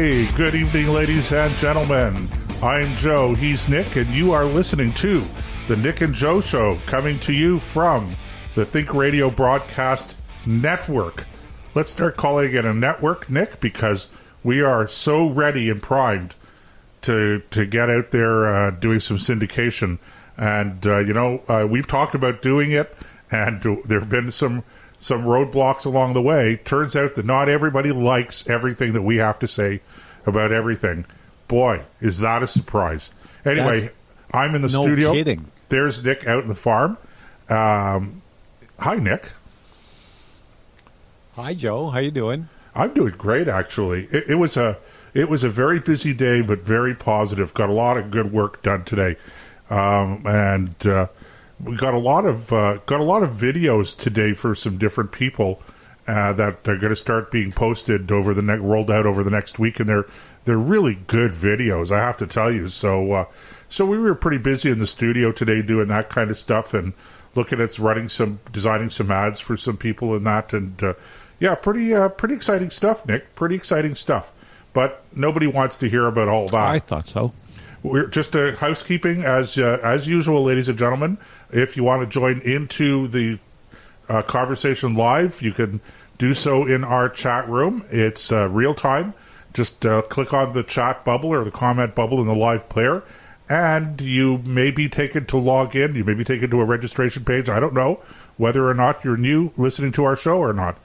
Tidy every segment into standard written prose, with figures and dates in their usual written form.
Hey, good evening, ladies and gentlemen. I'm Joe, he's Nick, and you are listening to the Nick and Joe Show, coming to you from the Think Radio Broadcast Network. Let's start calling it a network, Nick, because we are so ready and primed to get out there doing some syndication. And, we've talked about doing it, and there have been some roadblocks along the way. Turns out that not everybody likes everything that we have to say about everything. Boy, is that a surprise. Anyway, I'm in the studio. No kidding. There's Nick out in the farm. Hi, Nick. Hi, Joe. How you doing? I'm doing great, actually. It was a very busy day, but very positive. Got a lot of good work done today, and we got a lot of videos today for some different people that are going to start being posted rolled out over the next week, and they're really good videos, I have to tell you. So we were pretty busy in the studio today doing that kind of stuff and looking at designing some ads for some people and that, and pretty exciting stuff, Nick. Pretty exciting stuff. But nobody wants to hear about all that. I thought so. We're just housekeeping as usual, ladies and gentlemen. If you want to join into the conversation live, you can do so in our chat room. It's real time. Just click on the chat bubble or the comment bubble in the live player, and you may be taken to log in. You may be taken to a registration page. I don't know whether or not you're new listening to our show or not.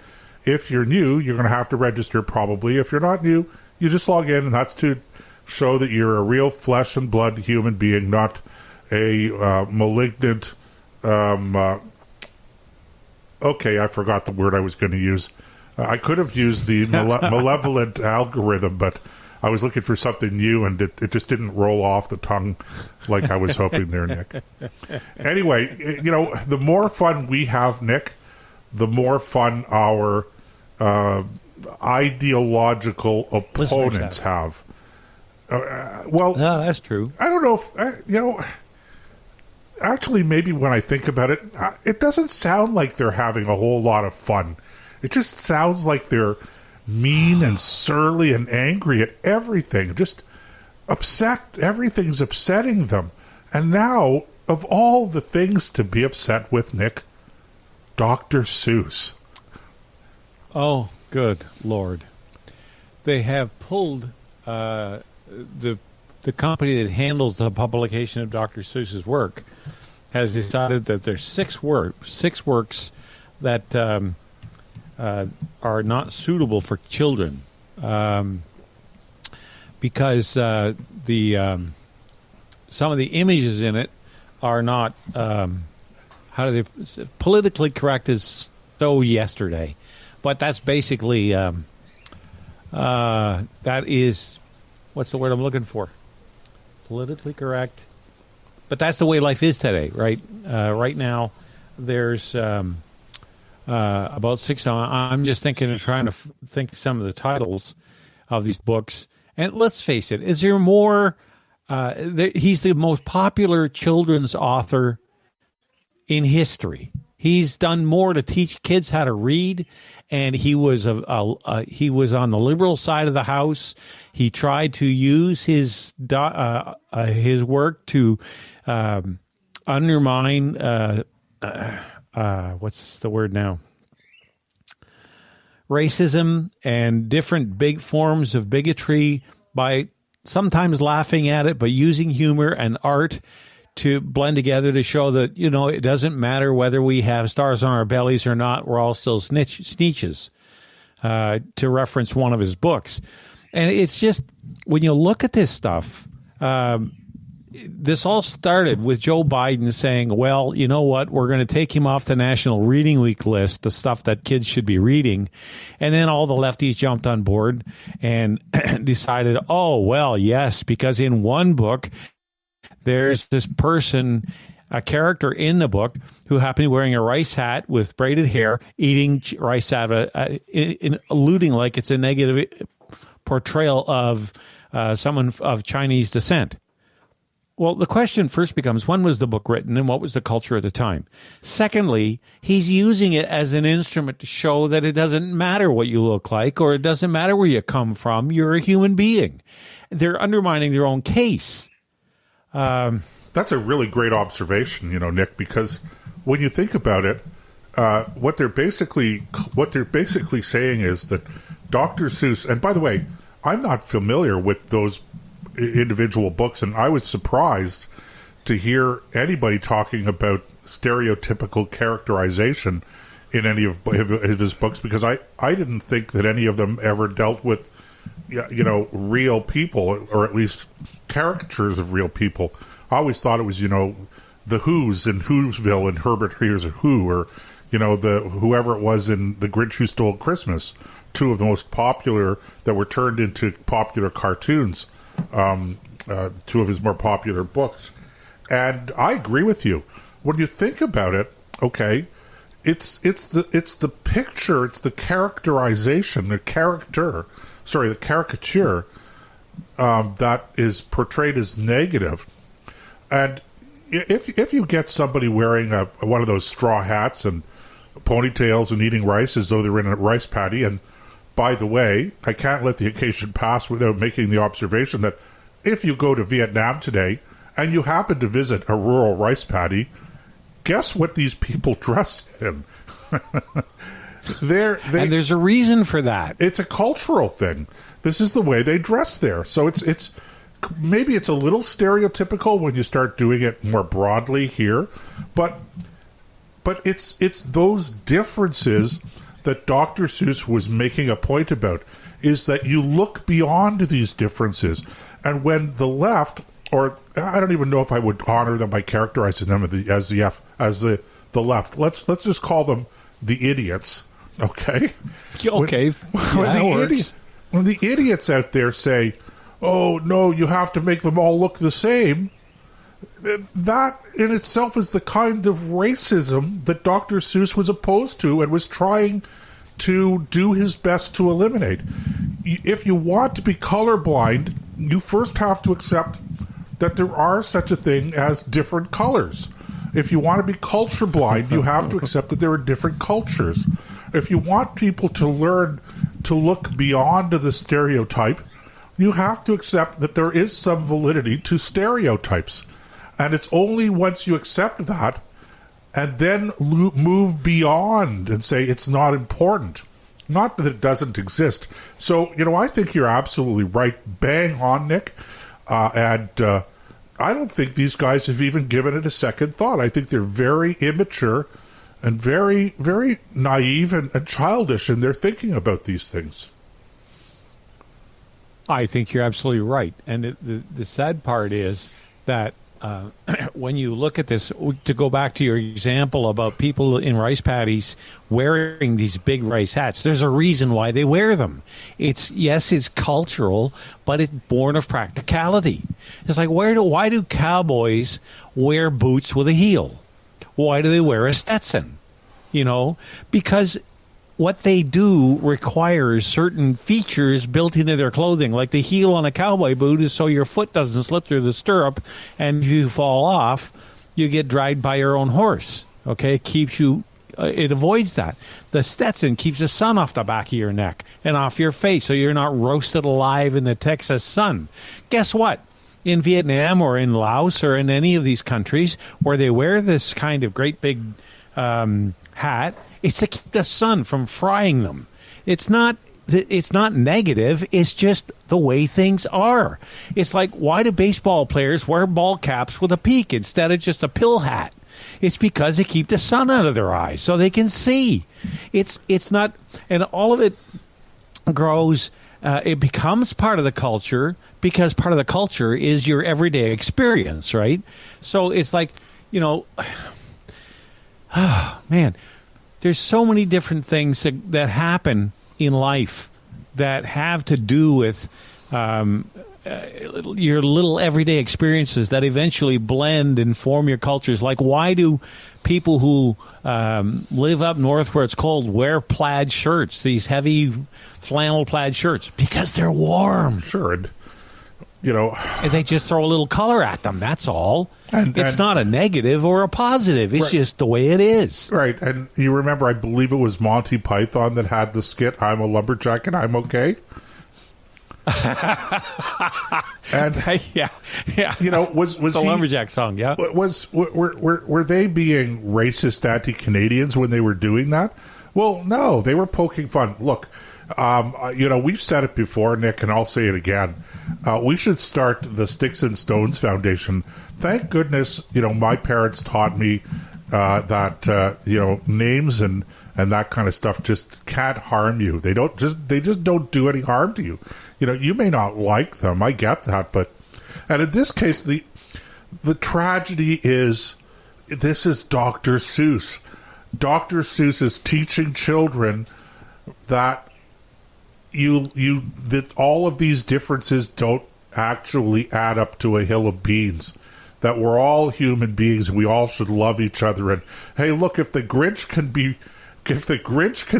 If you're new, you're going to have to register probably. If you're not new, you just log in, and that's to show that you're a real flesh and blood human being, not a malignant. Okay, I forgot the word I was going to use. I could have used the malevolent algorithm, but I was looking for something new, and it just didn't roll off the tongue like I was hoping there, Nick. Anyway, the more fun we have, Nick, the more fun our ideological opponents have. No, that's true. I don't know if, actually, maybe when I think about it, it doesn't sound like they're having a whole lot of fun. It just sounds like they're mean and surly and angry at everything. Just upset. Everything's upsetting them. And now, of all the things to be upset with, Nick, Dr. Seuss. Oh, good Lord. They have pulled the company that handles the publication of Dr. Seuss's work has decided that there's six works that are not suitable for children because some of the images in it are not politically correct as so yesterday, but that's basically that is what's the word I'm looking for? Politically correct. But that's the way life is today, right? Right now, there's about six. I'm just thinking of trying to think of some of the titles of these books. And let's face it, is there more? He's the most popular children's author in history. He's done more to teach kids how to read, and he was he was on the liberal side of the house. He tried to use his work to undermine what's the word now? Racism and different big forms of bigotry by sometimes laughing at it, but using humor and art to blend together to show that, it doesn't matter whether we have stars on our bellies or not, we're all still Sneetches, to reference one of his books. And it's just, when you look at this stuff, this all started with Joe Biden saying, well, you know what, we're going to take him off the National Reading Week list, the stuff that kids should be reading. And then all the lefties jumped on board and decided, oh, well, yes, because in one book, there's this person, a character in the book, who happened to be wearing a rice hat with braided hair, eating rice out of alluding like it's a negative portrayal of someone of Chinese descent. Well, the question first becomes, when was the book written and what was the culture at the time? Secondly, he's using it as an instrument to show that it doesn't matter what you look like or it doesn't matter where you come from. You're a human being. They're undermining their own case. That's a really great observation, Nick, because when you think about it, what they're basically saying is that Dr. Seuss, and by the way, I'm not familiar with those individual books, and I was surprised to hear anybody talking about stereotypical characterization in any of his books, because I didn't think that any of them ever dealt with real people, or at least caricatures of real people. I always thought it was the Who's in Whoville and Herbert Here's a Who, or whoever it was in The Grinch Who Stole Christmas, two of the most popular that were turned into popular cartoons. Two of his more popular books. And I agree with you. When you think about it, okay, it's the picture, it's the characterization, the caricature that is portrayed as negative. And if you get somebody wearing one of those straw hats and ponytails and eating rice as though they're in a rice paddy, and by the way, I can't let the occasion pass without making the observation that if you go to Vietnam today and you happen to visit a rural rice paddy, guess what these people dress in? And there's a reason for that. It's a cultural thing. This is the way they dress there. So it's maybe it's a little stereotypical when you start doing it more broadly here, but it's those differences that Dr. Seuss was making a point about, is that you look beyond these differences. And when the left, or I don't even know if I would honor them by characterizing them as the left. Let's just call them the idiots, okay? Okay, when the idiots out there say, "Oh no, you have to make them all look the same," that in itself is the kind of racism that Dr. Seuss was opposed to and was trying to do his best to eliminate. If you want to be colorblind, you first have to accept that there are such a thing as different colors. If you want to be culture blind, you have to accept that there are different cultures. If you want people to learn to look beyond the stereotype, you have to accept that there is some validity to stereotypes. And it's only once you accept that and then move beyond and say it's not important, not that it doesn't exist. So, I think you're absolutely right. Bang on, Nick. And I don't think these guys have even given it a second thought. I think they're very immature and very, very naive and childish in their thinking about these things. I think you're absolutely right. And the sad part is that when you look at this, to go back to your example about people in rice paddies wearing these big rice hats, there's a reason why they wear them. It's cultural, but it's born of practicality. It's like, why do cowboys wear boots with a heel? Why do they wear a Stetson? Because what they do requires certain features built into their clothing, like the heel on a cowboy boot is so your foot doesn't slip through the stirrup, and if you fall off, you get dragged by your own horse. Okay, it keeps you. It avoids that. The Stetson keeps the sun off the back of your neck and off your face, so you're not roasted alive in the Texas sun. Guess what? In Vietnam or in Laos or in any of these countries where they wear this kind of great big hat, it's to keep the sun from frying them. It's not negative. It's just the way things are. It's like, why do baseball players wear ball caps with a peak instead of just a pill hat? It's because they keep the sun out of their eyes so they can see. It's not, and all of it grows. It becomes part of the culture because part of the culture is your everyday experience, right? So it's like, oh, man. There's so many different things that happen in life that have to do with your little everyday experiences that eventually blend and form your cultures. Like, why do people who live up north where it's cold wear plaid shirts, these heavy flannel plaid shirts? Because they're warm. Sure. And they just throw a little color at them. That's all. It's not a negative or a positive. It's just the way it is. Right. And you remember, I believe it was Monty Python that had the skit, "I'm a lumberjack and I'm okay." And yeah. Was the lumberjack song? Yeah. Were they being racist anti-Canadians when they were doing that? Well, no, they were poking fun. Look, we've said it before, Nick, and I'll say it again. We should start the Sticks and Stones Foundation. Thank goodness, my parents taught me that names and that kind of stuff just can't harm you. They just don't do any harm to you. You may not like them. I get that, and in this case, the tragedy is this is Dr. Seuss. Dr. Seuss is teaching children that that all of these differences don't actually add up to a hill of beans. That we're all human beings. We all should love each other. And hey, look, if the Grinch can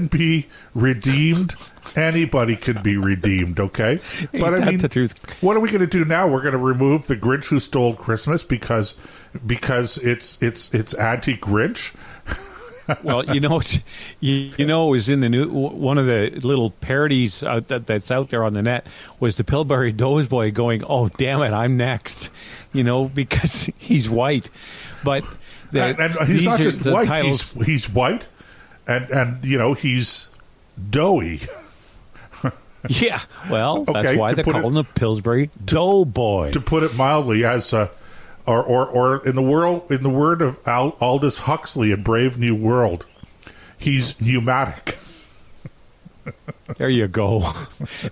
be redeemed, anybody can be redeemed. Okay, but I mean, the truth. What are we going to do now? We're going to remove the Grinch who stole Christmas because it's anti-Grinch. Well, it was in the new one of the little parodies that's out there on the net was the Pillsbury Doughboy going, "Oh, damn it, I'm next," because he's white. But and he's not just white; he's white, and he's doughy. Yeah, well, that's why they call him the Pillsbury Doughboy. To put it mildly, as or in the word of Aldous Huxley in Brave New World, he's pneumatic. There you go.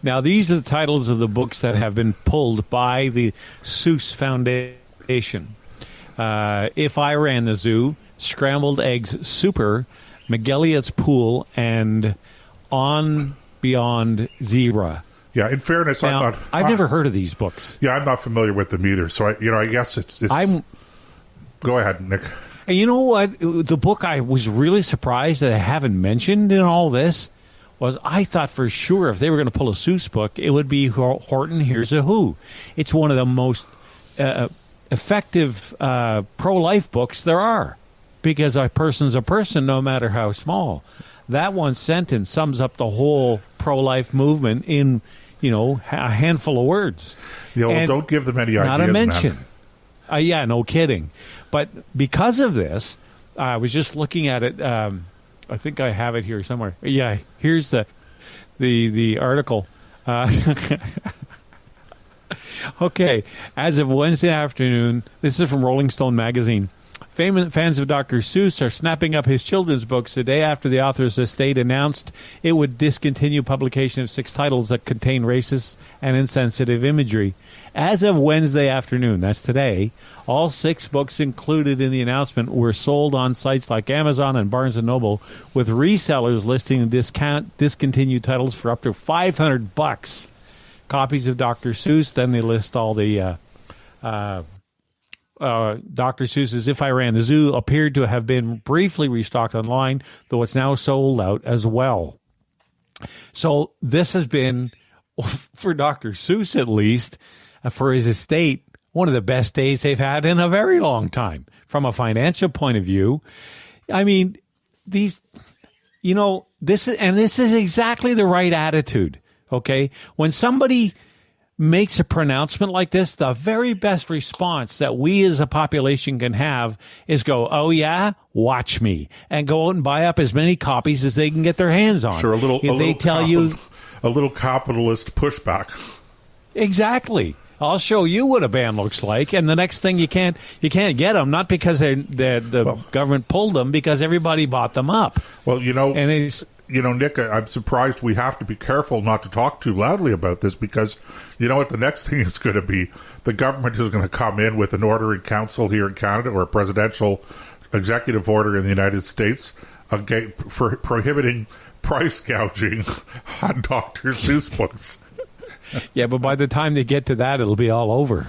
Now, these are the titles of the books that have been pulled by the Seuss Foundation. If I Ran the Zoo, Scrambled Eggs Super, McGilliott's Pool, and On Beyond Zebra. Yeah, in fairness, now, I've never heard of these books. Yeah, I'm not familiar with them either. So I guess it's. Go ahead, Nick. And you know what? The book I was really surprised that I haven't mentioned in all this was I thought for sure if they were going to pull a Seuss book, it would be Horton Hears a Who. It's one of the most effective pro-life books there are because a person's a person no matter how small. That one sentence sums up the whole pro-life movement in a handful of words. Yeah, well, don't give them any ideas, not a mention. Yeah, no kidding. But because of this, I was just looking at it. I think I have it here somewhere. Yeah, here's the article. Okay, as of Wednesday afternoon, this is from Rolling Stone magazine. Fans of Dr. Seuss are snapping up his children's books the day after the author's estate announced it would discontinue publication of 6 titles that contain racist and insensitive imagery. As of Wednesday afternoon, that's today, all 6 books included in the announcement were sold on sites like Amazon and Barnes & Noble, with resellers listing discontinued titles for up to $500. Copies of Dr. Seuss, then they list all the Dr. Seuss's If I Ran the Zoo appeared to have been briefly restocked online, though it's now sold out as well. So this has been, for Dr. Seuss at least, for his estate, one of the best days they've had in a very long time. From a financial point of view, I mean, this is exactly the right attitude, okay? When somebody makes a pronouncement like this, the very best response that we as a population can have is go, "Oh yeah, watch me," and go out and buy up as many copies as they can get their hands on. Sure, a little capitalist pushback. Exactly. I'll show you what a band looks like, and the next thing you can't get them, not because the government pulled them, because everybody bought them up. Well, and it's. Nick, I'm surprised we have to be careful not to talk too loudly about this because, what the next thing is going to be? The government is going to come in with an order in council here in Canada or a presidential executive order in the United States for prohibiting price gouging on Dr. Seuss books. Yeah, but by the time they get to that, it'll be all over.